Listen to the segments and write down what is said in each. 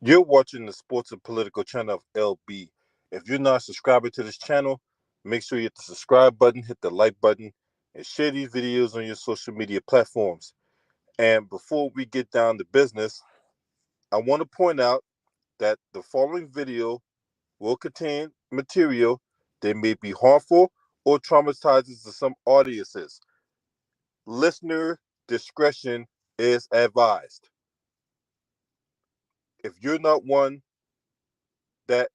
You're watching the Sports and Political channel of LB. If you're not subscribing to this channel, make sure you hit the subscribe button, hit the like button, and share these videos on your social media platforms. And before we get down to business, I want to point out that the following video will contain material that may be harmful or traumatizing to some audiences. Listener discretion is advised. If you're not one that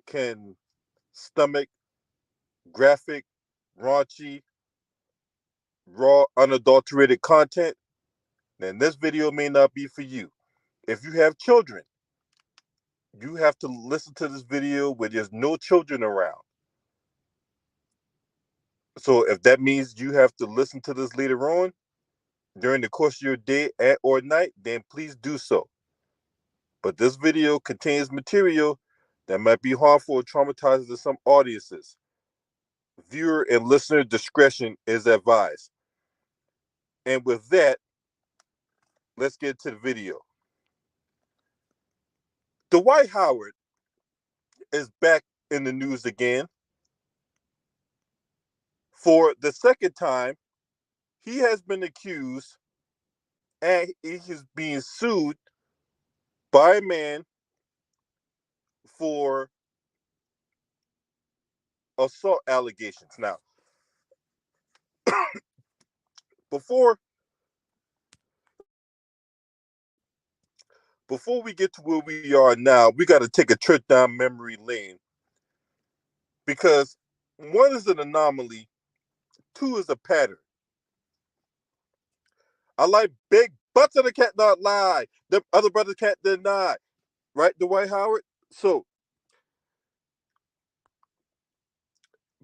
can stomach graphic, raunchy, raw, unadulterated content, then this video may not be for you. If you have children, you have to listen to this video where there's no children around. So if that means you have to listen to this later on during the course of your day or night, then please do so. But this video contains material that might be harmful or traumatizing to some audiences. Viewer and listener discretion is advised. And with that, let's get to the video. Dwight Howard is back in the news again. For the second time, he has been accused and he is being sued by a man for assault allegations. Now, before before we get to where we are now, we got to take a trip down memory lane because one is an anomaly, two is a pattern. I like big butts of the cat not lie. The other brothers can't deny. Right, Dwight Howard? So,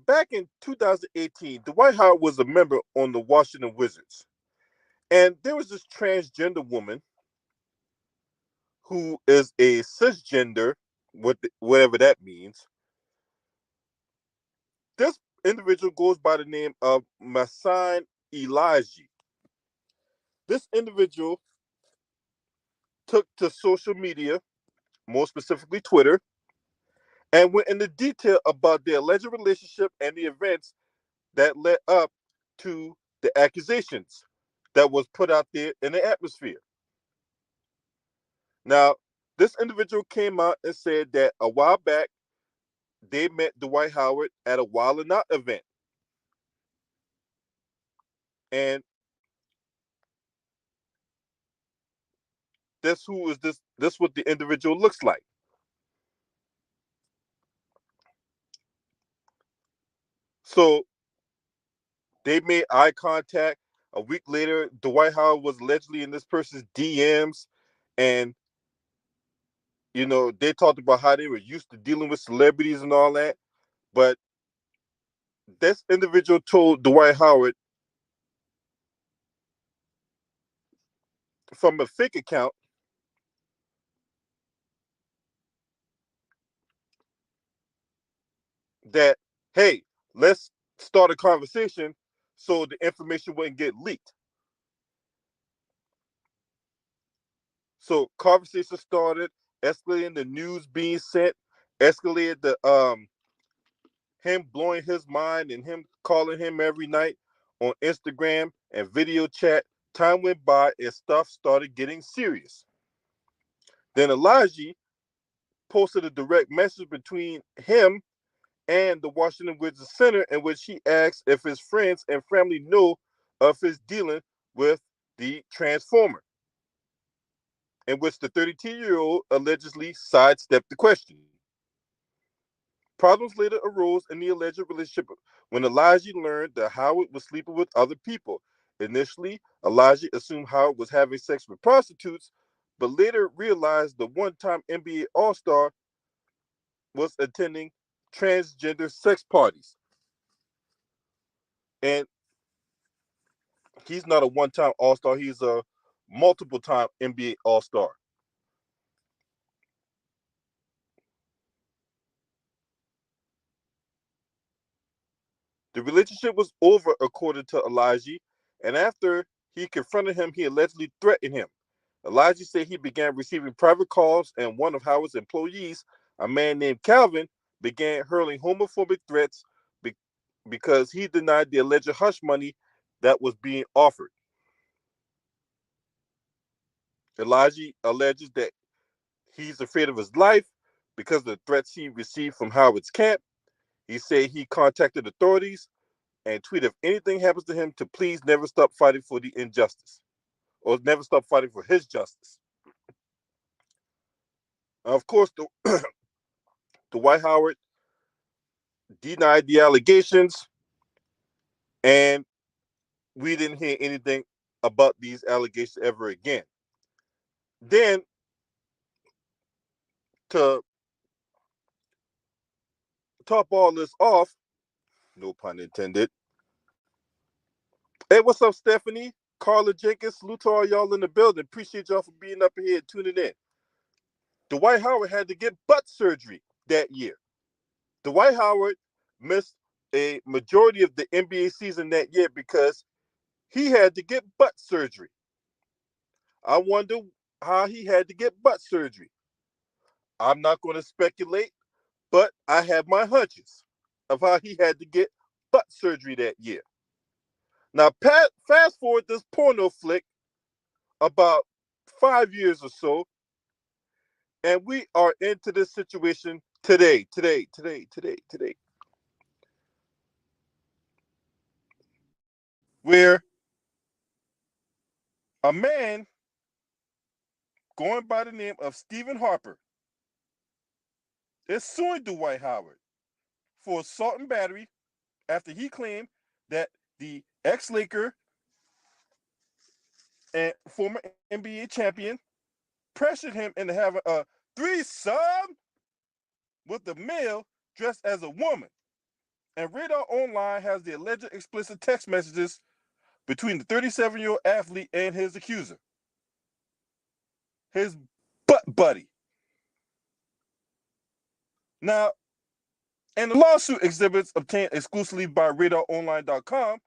back in 2018, Dwight Howard was a member on the Washington Wizards. And there was this transgender woman who is a cisgender, whatever that means. This individual goes by the name of Masan Elijah. This individual took to social media, more specifically Twitter, and went into detail about their alleged relationship and the events that led up to the accusations that was put out there in the atmosphere. Now, this individual came out and said that a while back they met Dwight Howard at a Wild and Out event. And this what the individual looks like. So they made eye contact. A week later, Dwight Howard was allegedly in this person's DMs, and they talked about how they were used to dealing with celebrities and all that. But this individual told Dwight Howard from a fake account that, hey, let's start a conversation so the information wouldn't get leaked. So conversation started, escalating the news being sent, escalated the him blowing his mind and him calling him every night on Instagram and video chat. Time went by and stuff started getting serious. Then Elijah posted a direct message between him and the Washington Wizards Center in which he asked if his friends and family know of his dealing with the Transformer, in which the 32-year-old allegedly sidestepped the question. Problems later arose in the alleged relationship when Elijah learned that Howard was sleeping with other people. Initially, Elijah assumed Howard was having sex with prostitutes, but later realized the one-time NBA All-Star was attending transgender sex parties. And he's not a one-time All-Star, he's a multiple-time NBA All-Star. The relationship was over, according to Elijah, and after he confronted him, he allegedly threatened him. Elijah said he began receiving private calls, and one of Howard's employees, a man named Calvin, began hurling homophobic threats because he denied the alleged hush money that was being offered. Elijah alleges that he's afraid of his life because of the threats he received from Howard's camp. He said he contacted authorities and tweeted if anything happens to him to please never stop fighting for the injustice or never stop fighting for his justice. Of course, Dwight Howard denied the allegations, and we didn't hear anything about these allegations ever again. Then, to top all this off, no pun intended. Hey, what's up, Stephanie? Carla Jenkins, salute to all y'all in the building. Appreciate y'all for being up here and tuning in. Dwight Howard had to get butt surgery that year. Dwight Howard missed a majority of the NBA season that year because he had to get butt surgery. I wonder how he had to get butt surgery. I'm not going to speculate, but I have my hunches of how he had to get butt surgery that year. Now, fast forward this porno flick about 5 years or so, and we are into this situation today. Where a man going by the name of Stephen Harper is suing Dwight Howard for assault and battery after he claimed that the ex-Laker and former NBA champion pressured him into having a threesome with a male dressed as a woman. And Radar Online has the alleged explicit text messages between the 37-year-old athlete and his accuser, his butt buddy. Now, and the lawsuit exhibits obtained exclusively by RadarOnline.com,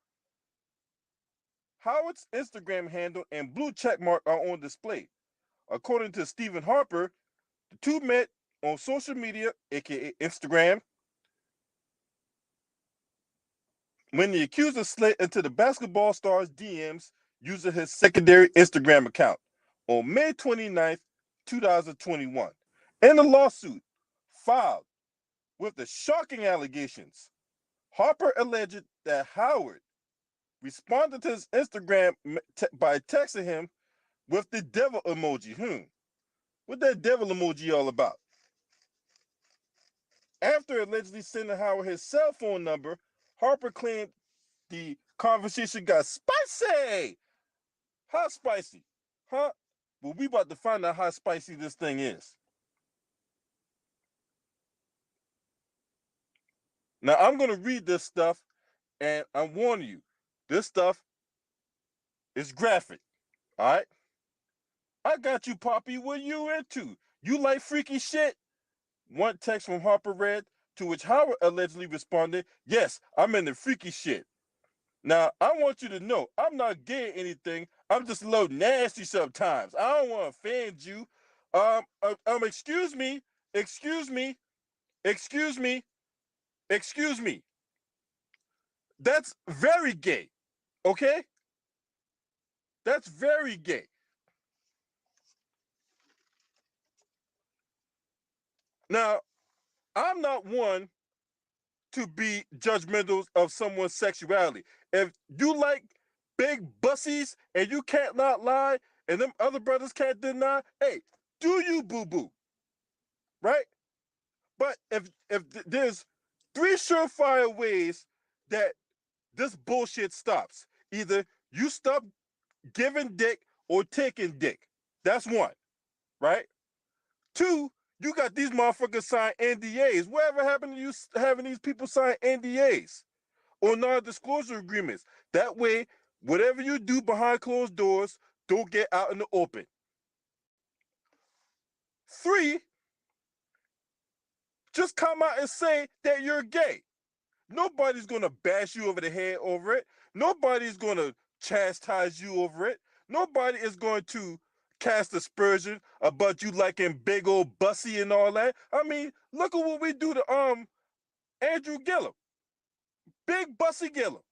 Howard's Instagram handle and blue checkmark are on display. According to Stephen Harper, the two met on social media, aka Instagram, when the accuser slid into the basketball star's DMs using his secondary Instagram account on May 29th, 2021. In the lawsuit filed with the shocking allegations, Harper alleged that Howard responded to his Instagram by texting him with the devil emoji. What that devil emoji all about? After allegedly sending Howard his cell phone number, Harper claimed the conversation got spicy. How spicy? Huh? Well, we about to find out how spicy this thing is. Now, I'm going to read this stuff, and I'm warning you, this stuff is graphic, all right? I got you, Poppy. What you into? You like freaky shit? One text from Harper read, to which Howard allegedly responded, yes, I'm into freaky shit. Now, I want you to know, I'm not gay or anything. I'm just a little nasty sometimes. I don't want to offend you. Excuse me. That's very gay, okay? That's very gay. Now, I'm not one to be judgmental of someone's sexuality. If you like big bussies and you can't not lie and them other brothers can't deny, hey, do you, boo-boo, right? But if there's three surefire ways that this bullshit stops. Either you stop giving dick or taking dick. That's one, right? Two, you got these motherfuckers sign NDAs. Whatever happened to you having these people sign NDAs or non-disclosure agreements? That way, whatever you do behind closed doors, don't get out in the open. Three, just come out and say that you're gay. Nobody's going to bash you over the head over it. Nobody's going to chastise you over it. Nobody is going to cast aspersion about you liking big old Bussy and all that. I mean, look at what we do to Andrew Gillum, big Bussy Gillum.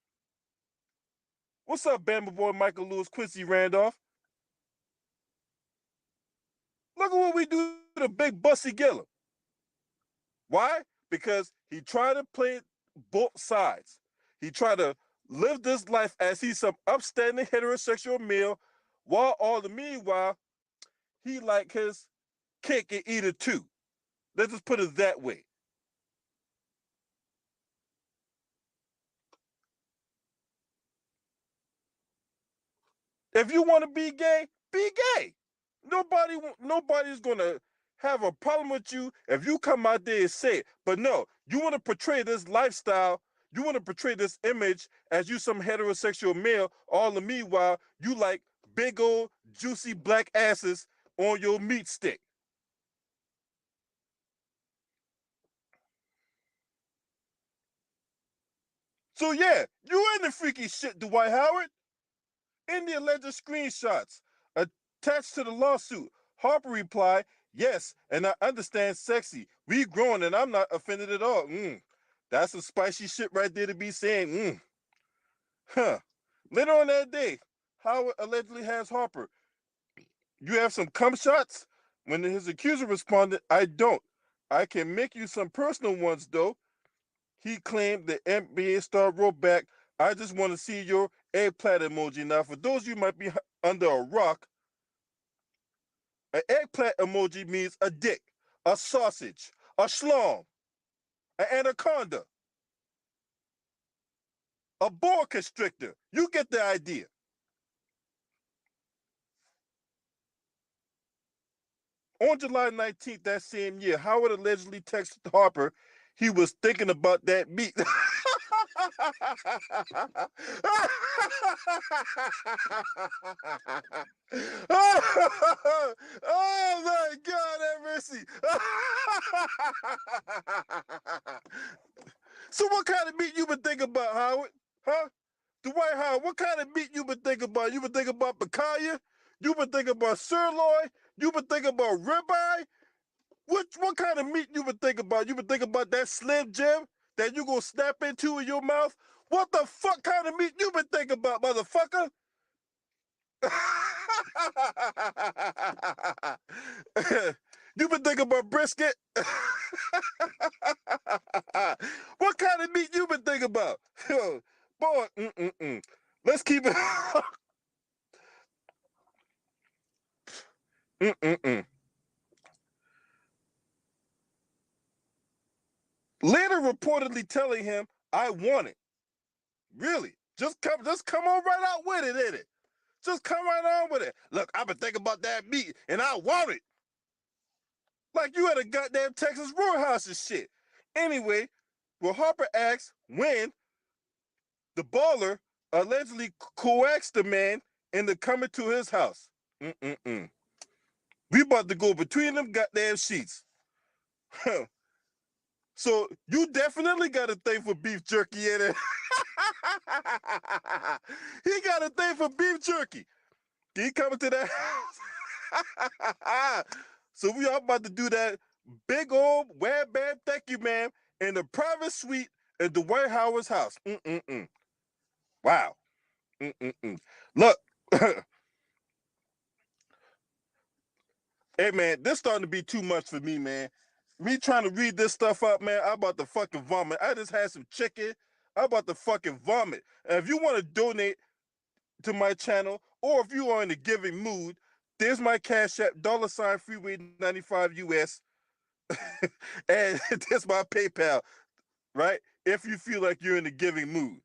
What's up, Bama boy Michael Lewis, Quincy Randolph? Look at what we do to big Bussy Gillum. Why? Because he tried to play both sides. He tried to live this life as he's some upstanding heterosexual male, while all the meanwhile, he like his cake and eat it too. Let's just put it that way. If you want to be gay, be gay. Nobody's gonna have a problem with you if you come out there and say it. But no, you want to portray this lifestyle, you want to portray this image as you some heterosexual male. All the meanwhile, you like big old juicy black asses on your meat stick. So yeah, you in the freaky shit, Dwight Howard. In the alleged screenshots attached to the lawsuit, Harper replied, "Yes, and I understand sexy. We grown and I'm not offended at all." That's some spicy shit right there to be saying. Huh. Later on that day, Howard allegedly has Harper, "You have some cum shots?" When his accuser responded, "I don't. I can make you some personal ones, though." He claimed the NBA star wrote back, "I just want to see your eggplant emoji." Now, for those of you who might be under a rock, an eggplant emoji means a dick, a sausage, a schlong, an anaconda, a boa constrictor. You get the idea. On July 19th that same year, Howard allegedly texted Harper he was thinking about that meat. Oh my God, have mercy. So what kind of meat you been thinking about, Howard? Huh? Dwight Howard, what kind of meat you been thinking about? You been thinking about picanha? You been thinking about sirloin? You been thinking about ribeye? What kind of meat you been thinking about? You been thinking about that Slim Jim that you gonna snap into in your mouth? What the fuck kind of meat you been thinking about, motherfucker? You been thinking about brisket? What kind of meat you been thinking about? Boy, let's keep it. Later reportedly telling him, "I want it." Really? Just come on right out with it, in it. Just come right on with it. "Look, I've been thinking about that meat and I want it." Like you had a goddamn Texas Roadhouse and shit. Anyway, well, Harper asks when the baller allegedly coaxed the man into coming to his house. We about to go between them goddamn sheets. So you definitely got a thing for beef jerky in it. He got a thing for beef jerky. He coming to that house. So we are about to do that big old wham bam thank you, ma'am, in the private suite at Dwight Howard's house. Wow. Look, hey man, this starting to be too much for me, man. Me trying to read this stuff up, man, I'm about to fucking vomit. I just had some chicken. I'm about to fucking vomit. And if you want to donate to my channel, or if you are in a giving mood, there's my Cash App, $ Freeway 95 US. And there's my PayPal, right? If you feel like you're in a giving mood.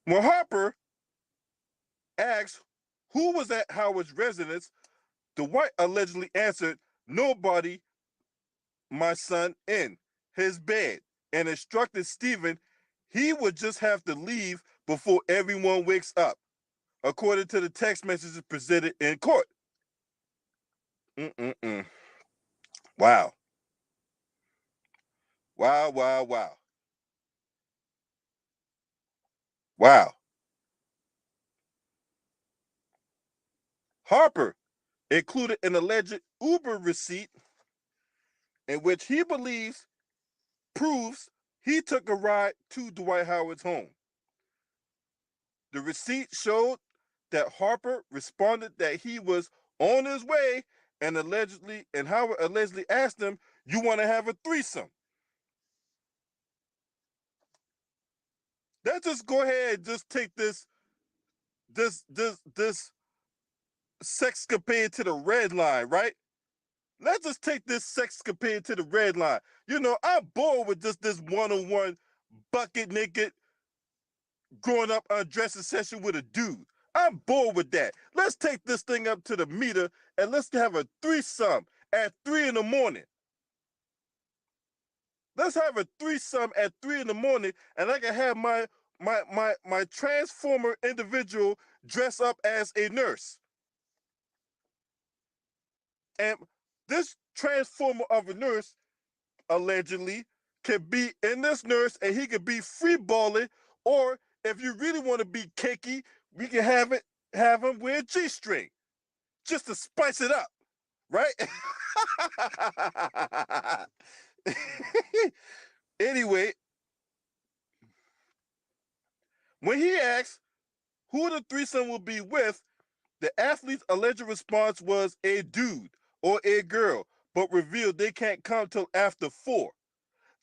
When Harper asked who was at Howard's residence, Dwight allegedly answered, "Nobody, my son, in his bed," and instructed Stephen he would just have to leave before everyone wakes up, according to the text messages presented in court. Mm-mm-mm. Wow. Wow, wow, wow. Wow. Harper included an alleged Uber receipt in which he believes proves he took a ride to Dwight Howard's home. The receipt showed that Harper responded that he was on his way and Howard allegedly asked him, "You want to have a threesome?" Let's just go ahead and just take this sexcapade to the red line, right? Let's just take this sexcapade to the red line. You know, I'm bored with just this one-on-one bucket naked growing up undressing session with a dude. I'm bored with that. Let's take this thing up to the meter and let's have a threesome at 3 in the morning. Let's have a threesome at 3 in the morning, and I can have my transformer individual dress up as a nurse. And this transformer of a nurse allegedly can be in this nurse and he could be free balling, or if you really want to be cakey, we can have him wear a G-string just to spice it up, right? Anyway, when he asked who the threesome will be with, the athlete's alleged response was a dude or a girl, but revealed they can't come till after 4.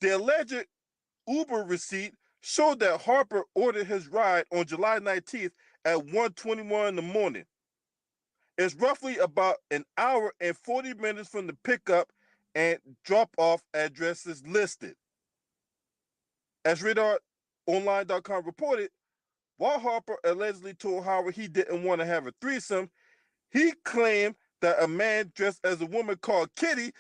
The alleged Uber receipt showed that Harper ordered his ride on July 19th at 1:21 in the morning. It's roughly about an hour and 40 minutes from the pickup and drop-off addresses listed. As RadarOnline.com reported, while Harper allegedly told Howard he didn't want to have a threesome, he claimed that a man dressed as a woman called Kitty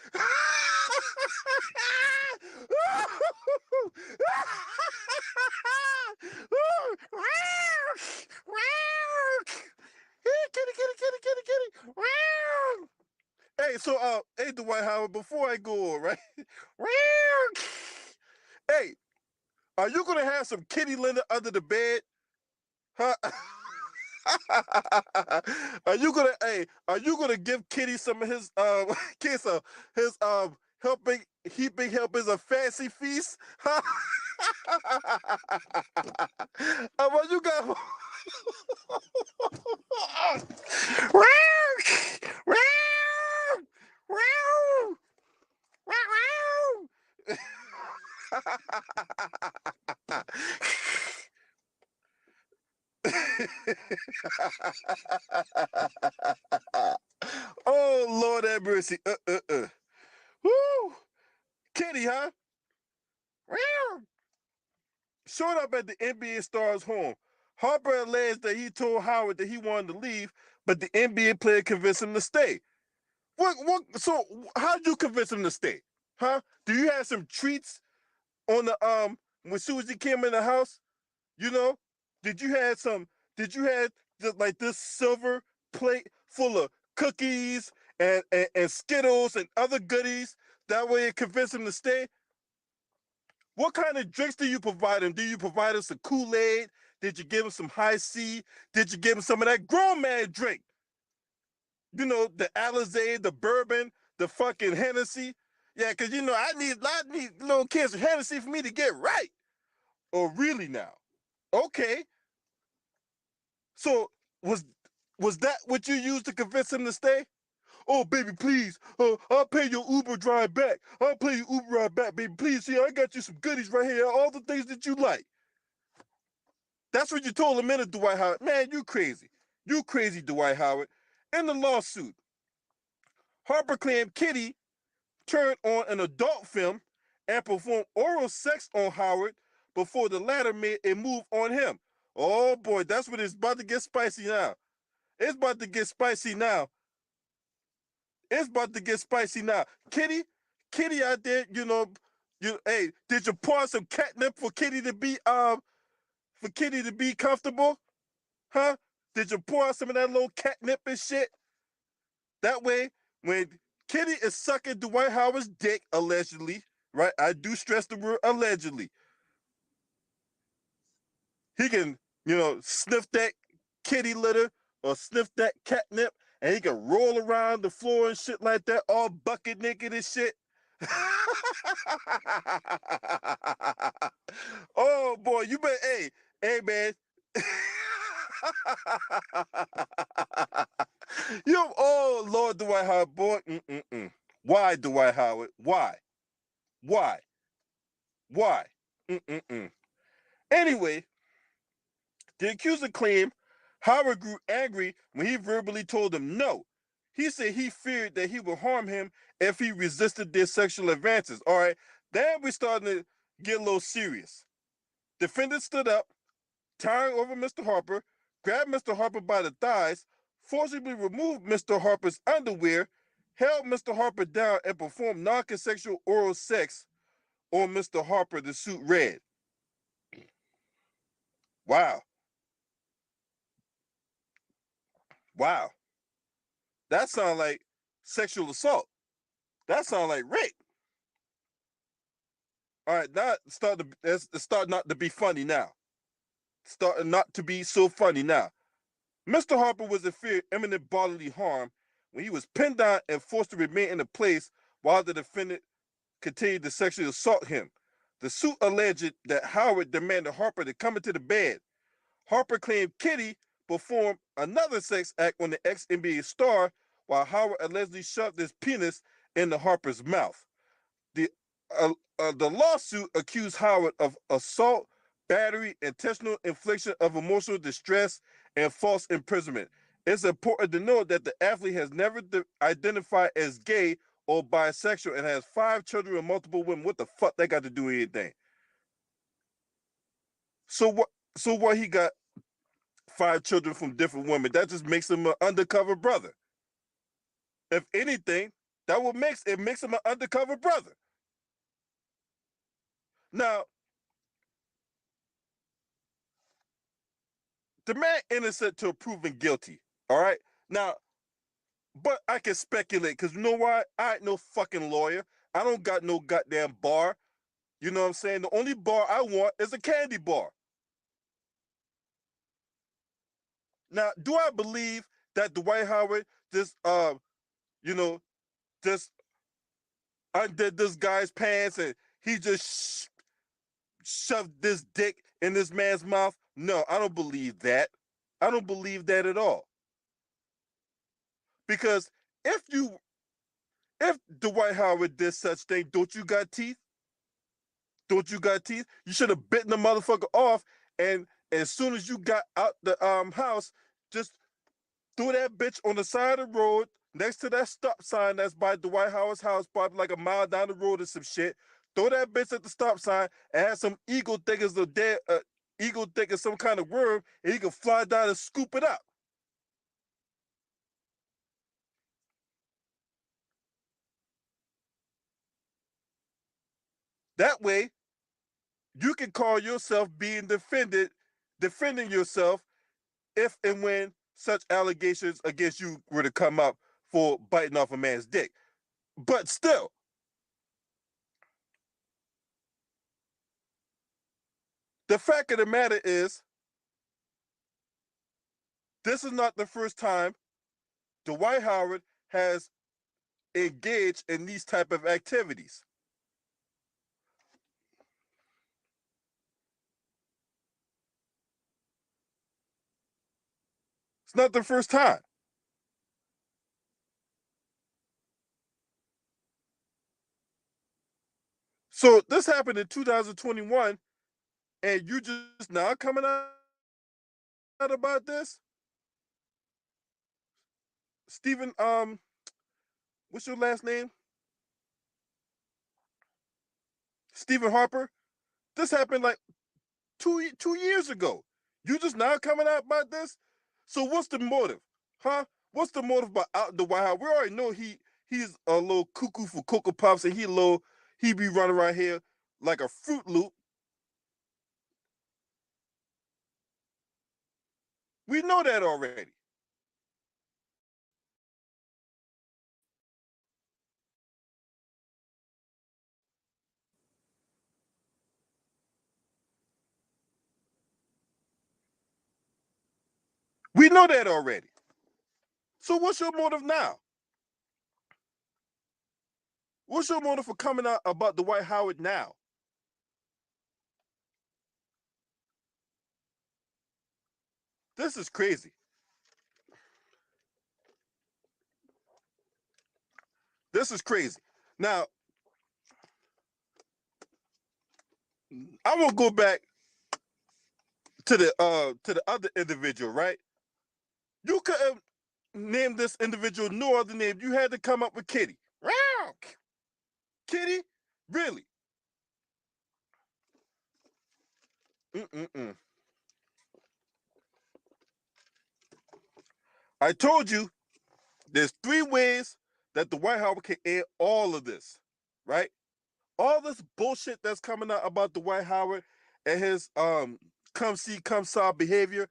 Hey, so hey Dwight Howard, before I go on, right? Hey, are you gonna have some kitty litter under the bed? Huh? Are you gonna give Kitty some of his kiss his helping heaping help is a fancy feast? Huh? Well, you got Oh Lord have mercy. Woo! Kitty, huh? Showed up at the NBA star's home. Harper alleged that he told Howard that he wanted to leave, but the NBA player convinced him to stay. So how'd you convince him to stay? Huh? Do you have some treats on the when soon as he came in the house? You know? Did you have like this silver plate full of cookies and Skittles and other goodies? That way it convinced him to stay. What kind of drinks do you provide him? Do you provide him some Kool-Aid? Did you give him some High C? Did you give him some of that grown man drink? You know, the Alizé, the bourbon, the fucking Hennessy. Yeah, because you know, I need little kids of Hennessy for me to get right. Oh, really now? Okay. So was that what you used to convince him to stay? Oh, baby, please. I'll pay your Uber drive back. I'll pay your Uber ride back, baby. Please, see, I got you some goodies right here. All the things that you like. That's what you told him in Dwight Howard. Man, you crazy. You crazy, Dwight Howard. In the lawsuit, Harper claimed Kitty turned on an adult film and performed oral sex on Howard before the latter made a move on him. Oh boy, that's what it's about to get spicy now. It's about to get spicy now. It's about to get spicy now. Kitty out there, hey, did you pour some catnip for Kitty to be comfortable? Huh? Did you pour out some of that little catnip and shit? That way, when Kitty is sucking Dwight Howard's dick, allegedly, right? I do stress the word allegedly. He can sniff that kitty litter or sniff that catnip, and he can roll around the floor and shit like that, all bucket naked and shit. Oh boy, you better, hey man. Oh Lord, Dwight Howard, boy. Mm-mm-mm. Why, Dwight Howard? Why? Why? Why? Mm-mm-mm. Anyway, the accuser claimed Howard grew angry when he verbally told him no. He said he feared that he would harm him if he resisted their sexual advances. All right, then we're starting to get a little serious. Defendant stood up, towering over Mr. Harper, grabbed Mr. Harper by the thighs, forcibly removed Mr. Harper's underwear, held Mr. Harper down, and performed non-consensual oral sex on Mr. Harper, the suit read. Wow. Wow. That sounds like sexual assault. That sounds like rape. All right, now it's starting not to be funny now. Starting not to be so funny now. Mr. Harper was in fear of imminent bodily harm when he was pinned down and forced to remain in a place while the defendant continued to sexually assault him. The suit alleged that Howard demanded Harper to come into the bed. Harper claimed Kitty performed another sex act on the ex-NBA star while Howard allegedly shoved his penis into Harper's mouth. The the lawsuit accused Howard of assault, battery, intentional infliction of emotional distress, and false imprisonment. It's important to note that the athlete has never identified as gay or bisexual and has 5 children and multiple women. What the fuck that got to do with anything? So what? So what? He got 5 children from different women. That just makes him an undercover brother. If anything, that what makes him an undercover brother. Now, the man innocent till proven guilty. All right. Now, but I can speculate because you know why? I ain't no fucking lawyer. I don't got no goddamn bar. You know what I'm saying? The only bar I want is a candy bar. Now, do I believe that Dwight Howard just you know, just undid this guy's pants and he just shoved this dick in this man's mouth? No, I don't believe that. I don't believe that at all. Because if Dwight Howard did such thing, don't you got teeth? Don't you got teeth? You should have bitten the motherfucker off, and as soon as you got out the house, just threw that bitch on the side of the road next to that stop sign that's by Dwight Howard's house, probably like a mile down the road or some shit. Throw that bitch at the stop sign and have some eagle think it's a dead eagle think it's some kind of worm, and he can fly down and scoop it up. That way, you can call yourself being defending yourself if and when such allegations against you were to come up for biting off a man's dick. But still, the fact of the matter is, this is not the first time Dwight Howard has engaged in these type of activities. It's not the first time. So this happened in 2021, and you just now coming out about this, Stephen. What's your last name? Stephen Harper. This happened like two years ago. You just now coming out about this? So what's the motive? Huh? What's the motive about out the White House? We already know he's a little cuckoo for Cocoa Puffs and he be running around here like a Fruit Loop. We know that already. We know that already. So what's your motive now? What's your motive for coming out about Dwight Howard now? This is crazy. This is crazy. Now, I will go back to the other individual, right? You could have named this individual no other name. You had to come up with Kitty. Kitty? Really? Mm-mm-mm. I told you there's 3 ways that the White House can end all of this, right? All this bullshit that's coming out about the Dwight Howard and his come see, come saw behavior.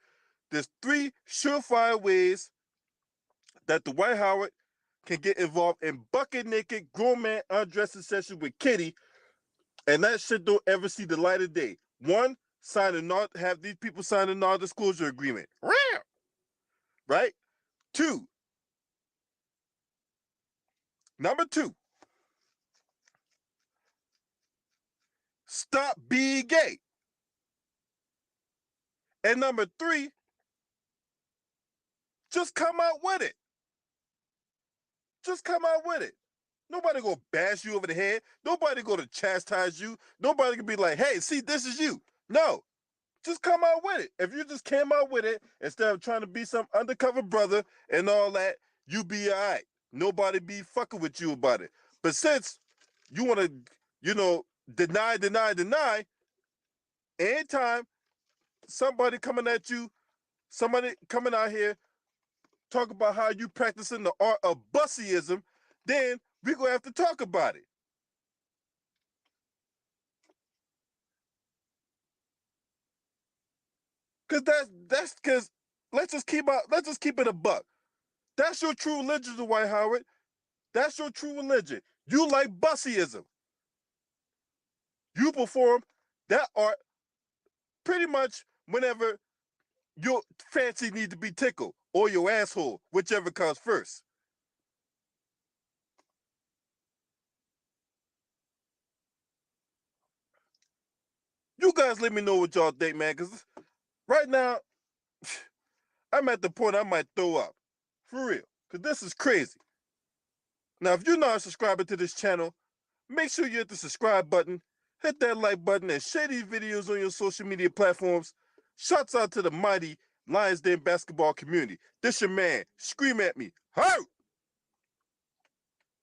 There's 3 surefire ways that the Dwight Howard can get involved in bucket naked grown man undressing session with Kitty, and that shit don't ever see the light of day. 1, have these people sign a non-disclosure agreement. Right? 2. Number 2. Stop being gay. And number 3, just come out with it. Just come out with it. Nobody gonna bash you over the head. Nobody gonna chastise you. Nobody can be like, hey, see, this is you. No, just come out with it. If you just came out with it instead of trying to be some undercover brother and all that, you be all right. Nobody be fucking with you about it. But since you want to, deny, anytime somebody coming at you, somebody coming out here, talk about how you practicing the art of Bussyism, then we're going to have to talk about it. Because let's just keep it a buck. That's your true religion, Dwight Howard. That's your true religion. You like Bussyism. You perform that art pretty much whenever your fancy needs to be tickled, or your asshole, whichever comes first. You guys let me know what y'all think, man, because right now, I'm at the point I might throw up. For real. Because this is crazy. Now, if you're not subscribing to this channel, make sure you hit the subscribe button, hit that like button, and share these videos on your social media platforms. Shouts out to the mighty Lions Den basketball community. This your man. Scream at me. Ho!